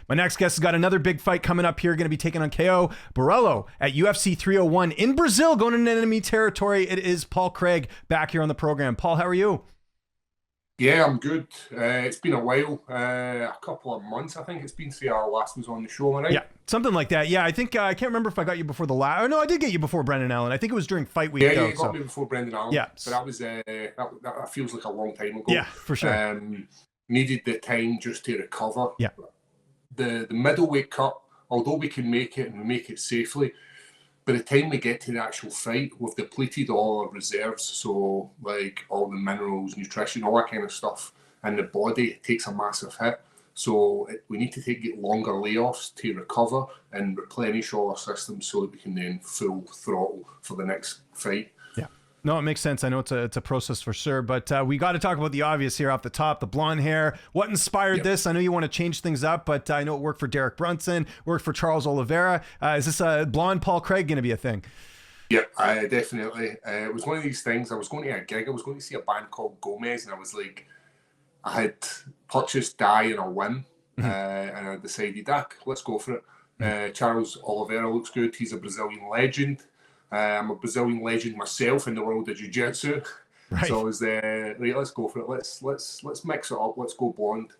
My next guest has got another big fight coming up here, going to be taking on KO Borello at UFC 301 in Brazil, going into enemy territory. It is Paul Craig back here on the program. Paul, how are you? Yeah, I'm good. It's been a while, a couple of months, I think it's been since our last was on the show, am I Yeah, right? something like that. Yeah, I think I can't remember if I got you before the last. Oh, no, I did get you before Brendan Allen. I think it was during fight week Yeah, though. you got So me before Brendan Allen, yeah, but that was that feels like a long time yeah, ago. for sure. Um, Needed the time just to recover. Yeah. The middleweight cut, although we can make it and we make it safely, by the time we get to the actual fight, we've depleted all our reserves. So like all the minerals, nutrition, all that kind of stuff, and the body takes a massive hit. So we need to get longer layoffs to recover and replenish all our systems so that we can then full throttle for the next fight. Yeah. No, it makes sense. I know it's a process for sure, but we got to talk about the obvious here off the top, the blonde hair. What inspired this? I know you want to change things up, but I know it worked for Derek Brunson, worked for Charles Oliveira. Is this a blonde Paul Craig going to be a thing? Yeah, I definitely. It was one of these things. I was going to a gig. I was going to see a band called Gomez, and I was like, I had purchased dye in a whim, and I decided, let's go for it. Charles Oliveira looks good. He's a Brazilian legend. I'm a Brazilian legend myself in the world of jiu-jitsu. Right. So I was right, let's go for it. Let's mix it up. Let's go blonde.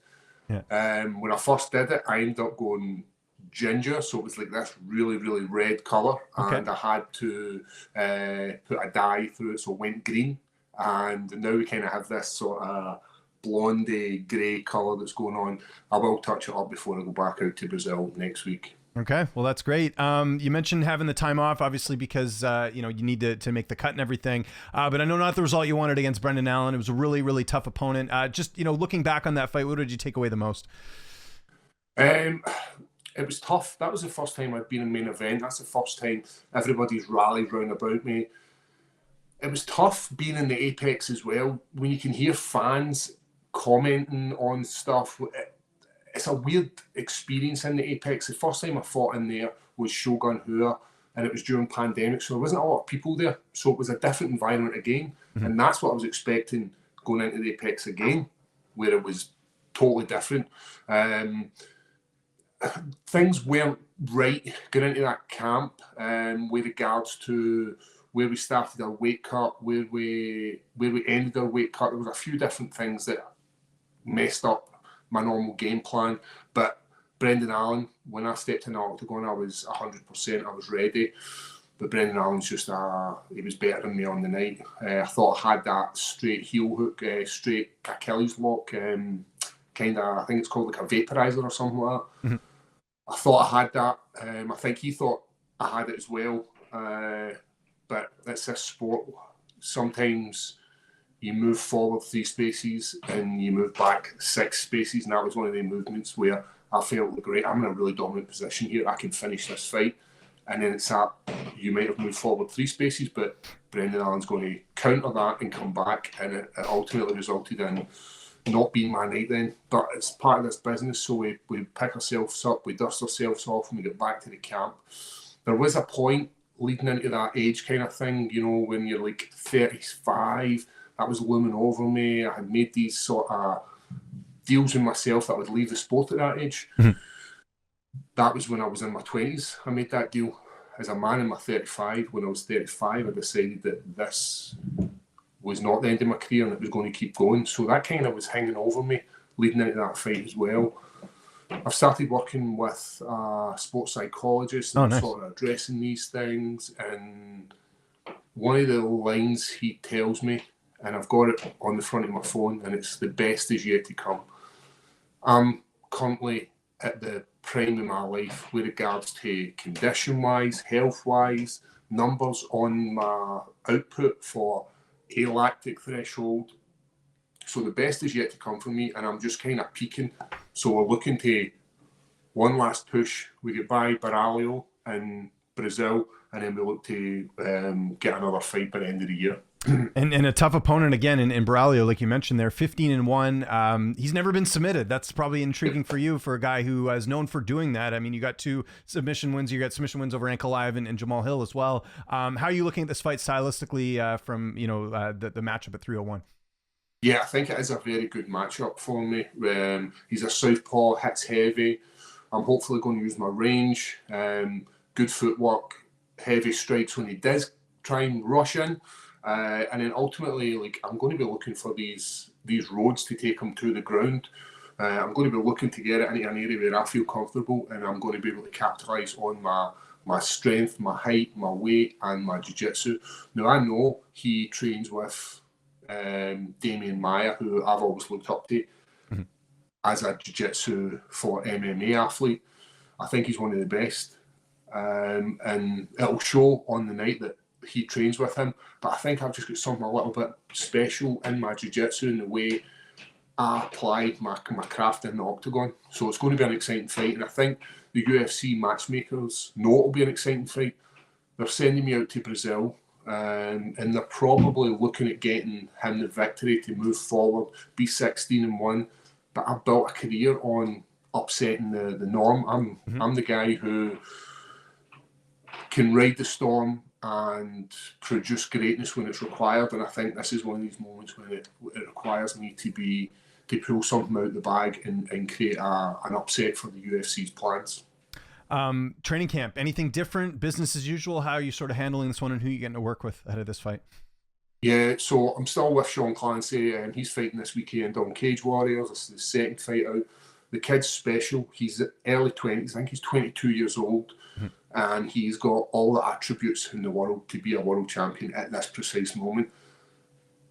Yeah. When I first did it, I ended up going ginger, so it was like this really, really red color, and I had to put a dye through it, so it went green. And now we kind of have this sort of blondie grey color that's going on. I will touch it up before I go back out to Brazil next week. Okay, well, that's great. You mentioned having the time off, obviously, because you need to make the cut and everything. But I know not the result you wanted against Brendan Allen. It was a really, really tough opponent. Just looking back on that fight, what did you take away the most? It was tough. That was the first time I'd been in main event. That's the first time everybody's rallied round about me. It was tough being in the Apex as well. When you can hear fans commenting on stuff, it's a weird experience in the Apex. The first time I fought in there was Shogun Hua, and it was during pandemic, so there wasn't a lot of people there. So it was a different environment again, and that's what I was expecting going into the Apex again, where it was totally different. Things weren't right going into that camp with regards to where we started our weight cut, where we ended our weight cut. There was a few different things that messed up my normal game plan. But Brendan Allen, when I stepped in the octagon, I was 100%. I was ready. But Brendan Allen's just he was better than me on the night. I thought I had that straight heel hook, straight Achilles lock, kind of. I think it's called like a vaporizer or something like that. I thought I had that. I think he thought I had it as well. But it's this sport. Sometimes you move forward 3 spaces and you move back 6 spaces. And that was one of the movements where I felt like, great, I'm in a really dominant position here. I can finish this fight. And then it's that you might have moved forward 3 spaces, but Brendan Allen's going to counter that and come back. And it ultimately resulted in not being my night then. But it's part of this business. So we pick ourselves up, we dust ourselves off, and we get back to the camp. There was a point leading into that age kind of thing, when you're like 35, that was looming over me. I had made these sort of deals with myself that I would leave the sport at that age. That was when I was in my 20s. I made that deal. As a man in my 35, when I was 35, I decided that this was not the end of my career and it was going to keep going. So that kind of was hanging over me leading into that fight as well. I've started working with a sports psychologist and sort of addressing these things. And one of the lines he tells me, and I've got it on the front of my phone, and it's the best is yet to come. I'm currently at the prime of my life with regards to condition-wise, health-wise, numbers on my output for a lactic threshold. So the best is yet to come for me, and I'm just kind of peaking. So we're looking to one last push. We get by Baralho in Brazil, and then we look to get another fight by the end of the year. And a tough opponent again in Baralho, like you mentioned there, 15-1. He's never been submitted. That's probably intriguing for you, for a guy who is known for doing that. I mean, you got 2 submission wins. You got submission wins over Ankalaev and Jamahal Hill as well. How are you looking at this fight stylistically from the matchup at 301? Yeah, I think it is a very good matchup for me. He's a southpaw, hits heavy. I'm hopefully going to use my range, good footwork, heavy strikes when he does try and rush in. And then ultimately, like, I'm going to be looking for these roads to take him to the ground. I'm going to be looking to get it into an area where I feel comfortable, and I'm going to be able to capitalise on my strength, my height, my weight, and my jiu-jitsu. Now, I know he trains with Damian Maia, who I've always looked up to as a jiu-jitsu for MMA athlete. I think he's one of the best. And it'll show on the night that he trains with him. But I think I've just got something a little bit special in my jiu-jitsu in the way I apply my craft in the octagon. So it's going to be an exciting fight. And I think the UFC matchmakers know it'll be an exciting fight. They're sending me out to Brazil. And they're probably looking at getting him the victory to move forward, be 16-1. But I've built a career on upsetting the norm. I'm the guy who can ride the storm and produce greatness when it's required, and I think this is one of these moments when it requires me to pull something out of the bag and create an upset for the UFC's plans. Training camp, anything different, business as usual? How are you sort of handling this one, and who are you getting to work with ahead of this fight? Yeah, so I'm still with Sean Clancy, and he's fighting this weekend on Cage Warriors. This is the second fight out. The kid's special. He's early 20s. I think he's 22 years old. And he's got all the attributes in the world to be a world champion at this precise moment.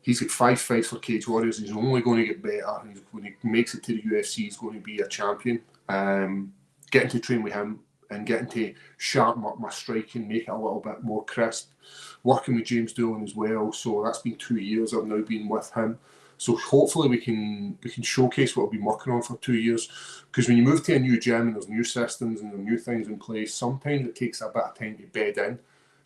He's got 5 fights for Cage Warriors. He's only going to get better. When he makes it to the UFC, he's going to be a champion. Getting to train with him and getting to sharpen up my striking, make it a little bit more crisp. Working with James Doolan as well. So that's been 2 years I've now been with him. So hopefully we can showcase what we've been working on for 2 years. Because when you move to a new gym and there's new systems and there are new things in place, sometimes it takes a bit of time to bed in.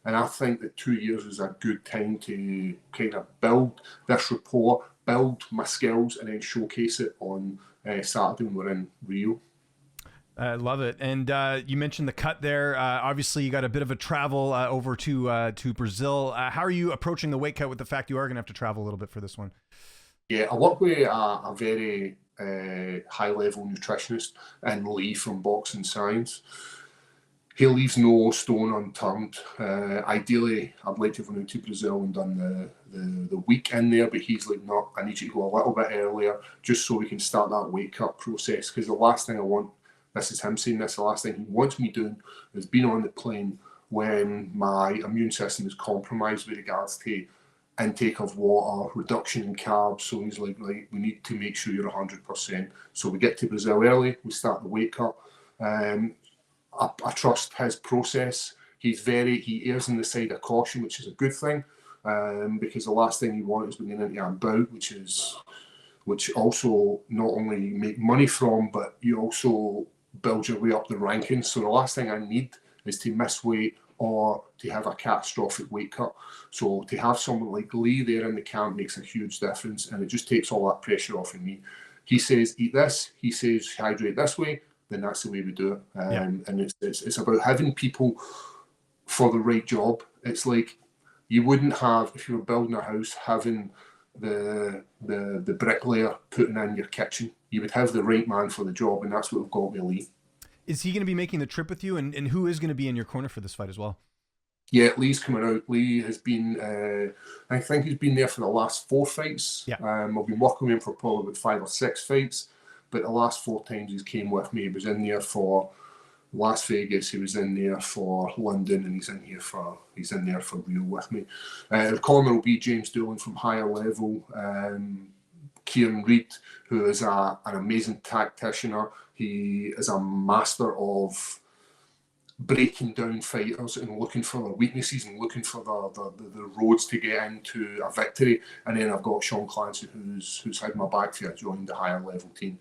And I think that 2 years is a good time to kind of build this rapport, build my skills, and then showcase it on Saturday when we're in Rio. I love it. And you mentioned the cut there. Obviously, you got a bit of a travel over to Brazil. How are you approaching the weight cut with the fact you are going to have to travel a little bit for this one? Yeah, I work with a very high-level nutritionist in Lee from Boxing Science. He leaves no stone unturned. Ideally, I'd like to have gone out to Brazil and done the week in there, but he's like, no, I need you to go a little bit earlier just so we can start that weight cut process. Because the last thing I want, this is him saying this, the last thing he wants me doing is being on the plane when my immune system is compromised with regards to intake of water, reduction in carbs. So he's like, right, we need to make sure you're 100%. So we get to Brazil early, we start the weight cut. I trust his process. He errs on the side of caution, which is a good thing, because the last thing you want is being into a bout, which also not only you make money from, but you also build your way up the rankings. So the last thing I need is to miss weight or to have a catastrophic weight cut. So to have someone like Lee there in the camp makes a huge difference, and it just takes all that pressure off of me. He says, eat this. He says, hydrate this way. Then that's the way we do it. And it's about having people for the right job. It's like you wouldn't have, if you were building a house, having the bricklayer putting in your kitchen. You would have the right man for the job, and that's what we've got with Lee. Is he going to be making the trip with you? And who is going to be in your corner for this fight as well? Yeah, Lee's coming out. Lee has been, I think he's been there for the last 4 fights. Yeah. I've been working with him for probably about 5 or 6 fights. But the last 4 times he's came with me, he was in there for Las Vegas, he was in there for London, and he's in there for Rio with me. The corner will be James Doolan from Higher Level, Kieran Reid, who is an amazing tactician. He is a master of breaking down fighters and looking for their weaknesses and looking for the roads to get into a victory. And then I've got Sean Clancy, who's had my back for joined the Higher Level team.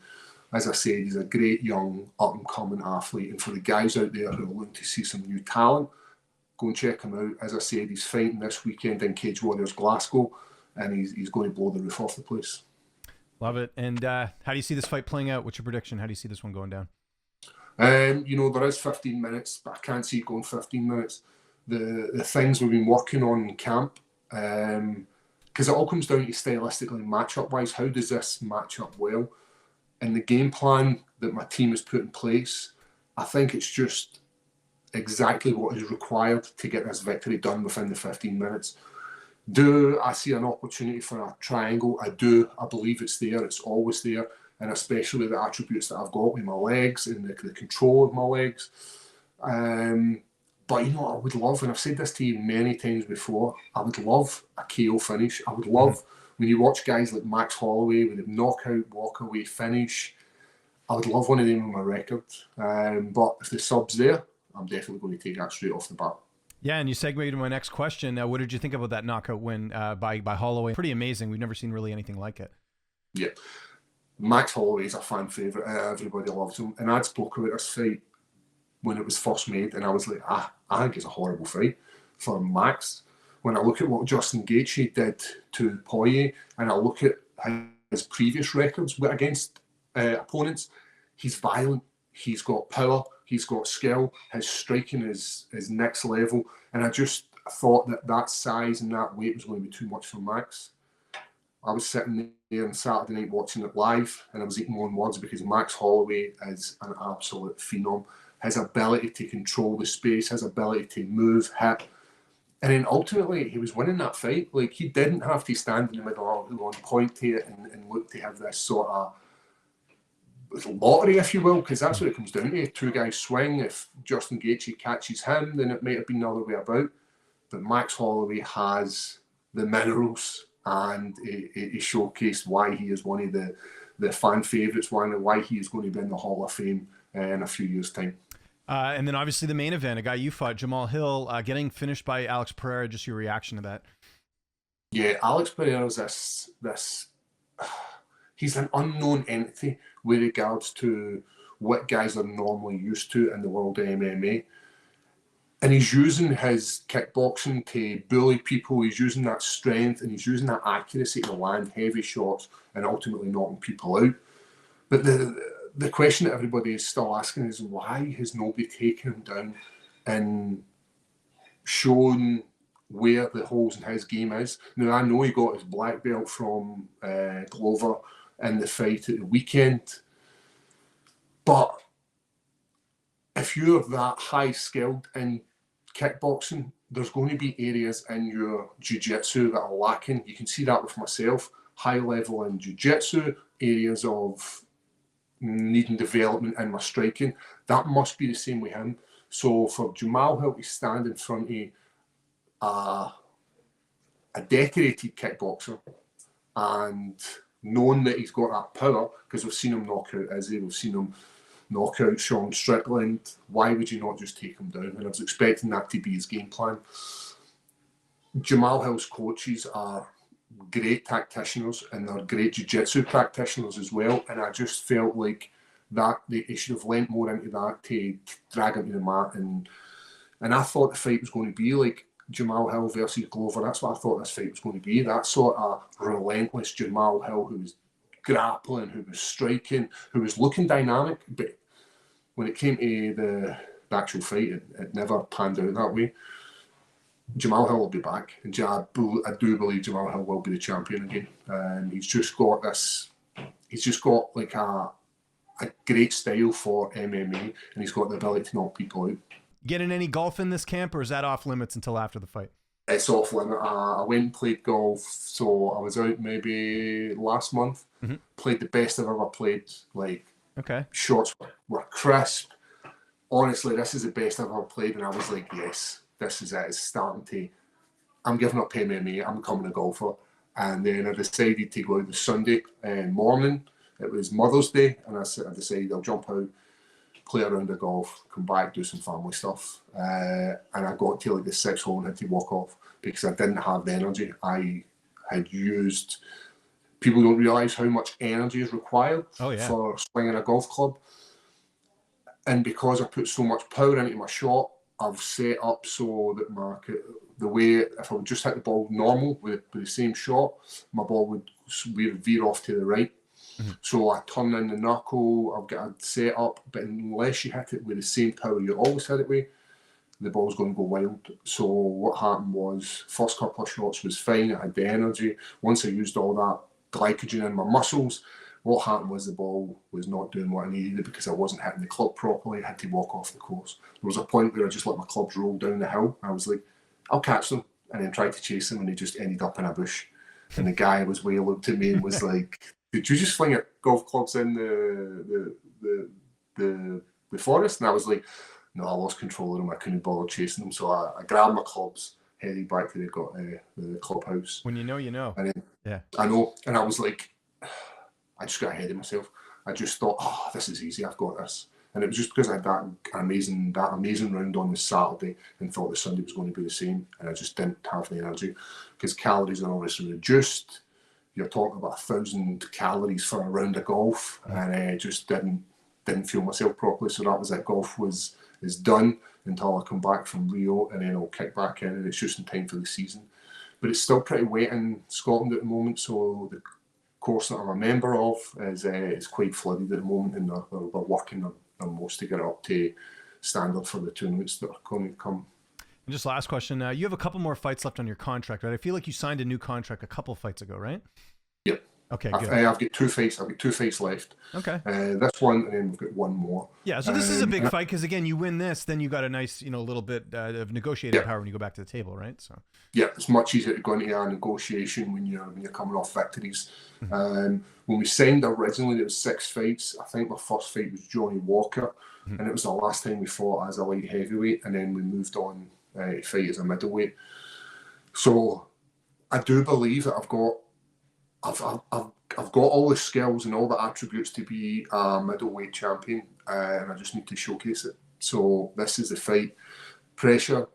As I said, he's a great young up-and-coming athlete. And for the guys out there who are looking to see some new talent, go and check him out. As I said, he's fighting this weekend in Cage Warriors Glasgow, and he's going to blow the roof off the place. Love it. And how do you see this fight playing out? What's your prediction? How do you see this one going down? There is 15 minutes, but I can't see it going 15 minutes. The things we've been working on in camp, because it all comes down to stylistically matchup-wise. How does this match up well? And the game plan that my team has put in place I think it's just exactly what is required to get this victory done within the 15 minutes. Do I see an opportunity for a triangle? I do. I believe it's there. It's always there. And especially the attributes that I've got with my legs and the control of my legs. But you know what I would love, and I've said this to you many times before, I would love a KO finish. I would love, when you watch guys like Max Holloway with a knockout, walk-away finish, I would love one of them on my record. But if the sub's there, I'm definitely going to take that straight off the bat. Yeah, and you segued to my next question. What did you think about that knockout win by Holloway? Pretty amazing. We've never seen really anything like it. Yeah. Max Holloway is a fan favourite. Everybody loves him. And I'd spoke about this fight when it was first made, and I was like, I think it's a horrible fight for Max. When I look at what Justin Gaethje did to Poirier, and I look at his previous records against opponents, he's violent, he's got power, he's got skill, his striking is next level, and I just thought that size and that weight was going to be too much for Max. I was sitting there on Saturday night watching it live, and I was eating my own words because Max Holloway is an absolute phenom. His ability to control the space, his ability to move, hit. And then ultimately, he was winning that fight. Like, he didn't have to stand in the middle on point to it and look to have this sort of lottery, if you will, because that's what it comes down to. Two guys swing. If Justin Gaethje catches him, then it might have been the other way about. But Max Holloway has the minerals, and he showcased why he is one of the fan favourites, why he is going to be in the Hall of Fame in a few years' time. And then obviously the main event, a guy you fought, Jamahal Hill, getting finished by Alex Pereira. Just your reaction to that? Yeah, Alex Pereira's this he's an unknown entity with regards to what guys are normally used to in the world of MMA. And he's using his kickboxing to bully people. He's using that strength and he's using that accuracy to land heavy shots and ultimately knocking people out. But the question that everybody is still asking is, why has nobody taken him down and shown where the holes in his game is? Now, I know he got his black belt from Glover in the fight at the weekend, but if you're that high skilled in kickboxing, there's going to be areas in your jiu-jitsu that are lacking. You can see that with myself, high level in jiu-jitsu, areas of needing development in my striking. That must be the same with him. So for Jamahal Hill to stand in front of a decorated kickboxer and knowing that he's got that power, because we've seen him knock out Izzy, we've seen him knock out Sean Strickland, why would you not just take him down? And I was expecting that to be his game plan. Jamahal Hill's coaches are great tacticians and they're great jiu-jitsu practitioners as well, and I just felt like that they should have lent more into that to drag him to the mat, and I thought the fight was going to be like Jamahal Hill versus Glover. That's what I thought this fight was going to be, that sort of relentless Jamahal Hill who was grappling, who was striking, who was looking dynamic, but when it came to the actual fight, it never panned out that way. Jamahal Hill will be back, and I do believe Jamahal Hill will be the champion again. And he's just got like a great style for MMA, and he's got the ability to knock people out. Getting any golf in this camp, or is that off limits until after the fight? It's off limit. I went and played golf, so I was out maybe last month. Mm-hmm. Played the best I've ever played. Like, okay, shots were crisp. Honestly, this is the best I've ever played, and I was like, yes, this is it. It's starting to. I'm giving up MMA. I'm becoming a golfer, and then I decided to go out the Sunday morning. It was Mother's Day, and I decided I'll jump out, play a round of golf, come back, do some family stuff. And I got to like the 6th hole and had to walk off because I didn't have the energy. I had used, people don't realise how much energy is required for swinging a golf club. And because I put so much power into my shot, I've set up so that the way, if I would just hit the ball normal with the same shot, my ball would veer off to the right. Mm-hmm. So I turn in the knuckle, I've got a set up, but unless you hit it with the same power you always hit it with, the ball's going to go wild. So what happened was, first couple of shots was fine, I had the energy. Once I used all that glycogen in my muscles, What happened was the ball was not doing what I needed because I wasn't hitting the club properly. I had to walk off the course. There was a point where I just let my clubs roll down the hill. I was like, I'll catch them, and then tried to chase them, and they just ended up in a bush. And the guy was way looked at me and was like, "Did you just fling golf clubs in the forest?" And I was like, "No, I lost control of them. I couldn't bother chasing them." So I grabbed my clubs, headed back to the clubhouse. When you know, you know. And then, yeah, I know, and I was like, I just got ahead of myself. I just thought, oh, this is easy. I've got this. And it was just because I had that amazing round on the Saturday and thought the Sunday was going to be the same. And I just didn't have the energy because calories are obviously reduced. You're talking about 1,000 calories for a round of golf, and I just didn't feel myself properly. So that was it. Golf is done until I come back from Rio, and then I'll kick back in, and it's just in time for the season. But it's still pretty wet in Scotland at the moment, so the course that I'm a member of is quite flooded at the moment, and they're working their most to get it up to standard for the tournaments that are going to come. And just last question, you have a couple more fights left on your contract, right? I feel like you signed a new contract a couple fights ago, right? Yep. Okay, good. I've got 2 fights. I've got 2 fights left. Okay. This one, and then we've got one more. Yeah, so this is a big fight because, again, you win this, then you got a nice, little bit of negotiating power when you go back to the table, right? So. Yeah, it's much easier to go into a negotiation when you're coming off victories. When we signed originally, there was 6 fights. I think my first fight was Johnny Walker, and it was the last time we fought as a light heavyweight, and then we moved on to fight as a middleweight. So I do believe that I've got all the skills and all the attributes to be a middleweight champion, and I just need to showcase it. So this is the fight. Pressure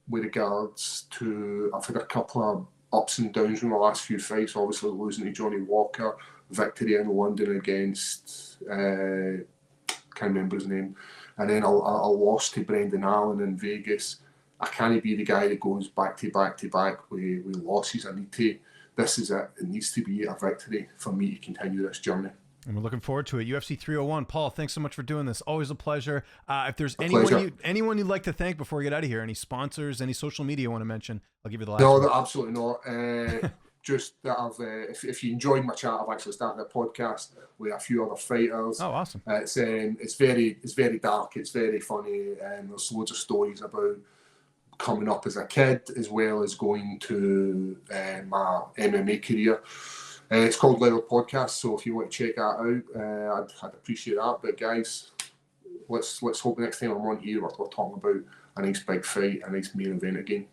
with regards to, I've had a couple of ups and downs in the last few fights, obviously losing to Johnny Walker, victory in London against, can't remember his name, and then a loss to Brendan Allen in Vegas. I can't be the guy that goes back to back to back with losses. This is it. It needs to be a victory for me to continue this journey. And we're looking forward to it. UFC 301. Paul, thanks so much for doing this. Always a pleasure. If there's anyone you'd like to thank before we get out of here, any sponsors, any social media you want to mention, I'll give you the last one. No, absolutely not. Just that if you enjoyed my chat, I've actually started a podcast with a few other fighters. Oh, awesome. It's very dark. It's very funny. And there's loads of stories about coming up as a kid, as well as going to my MMA career. It's called Leather Podcast, so if you want to check that out, I'd appreciate that. But guys, let's hope the next time I'm on here we're talking about a nice big fight, a nice main event again.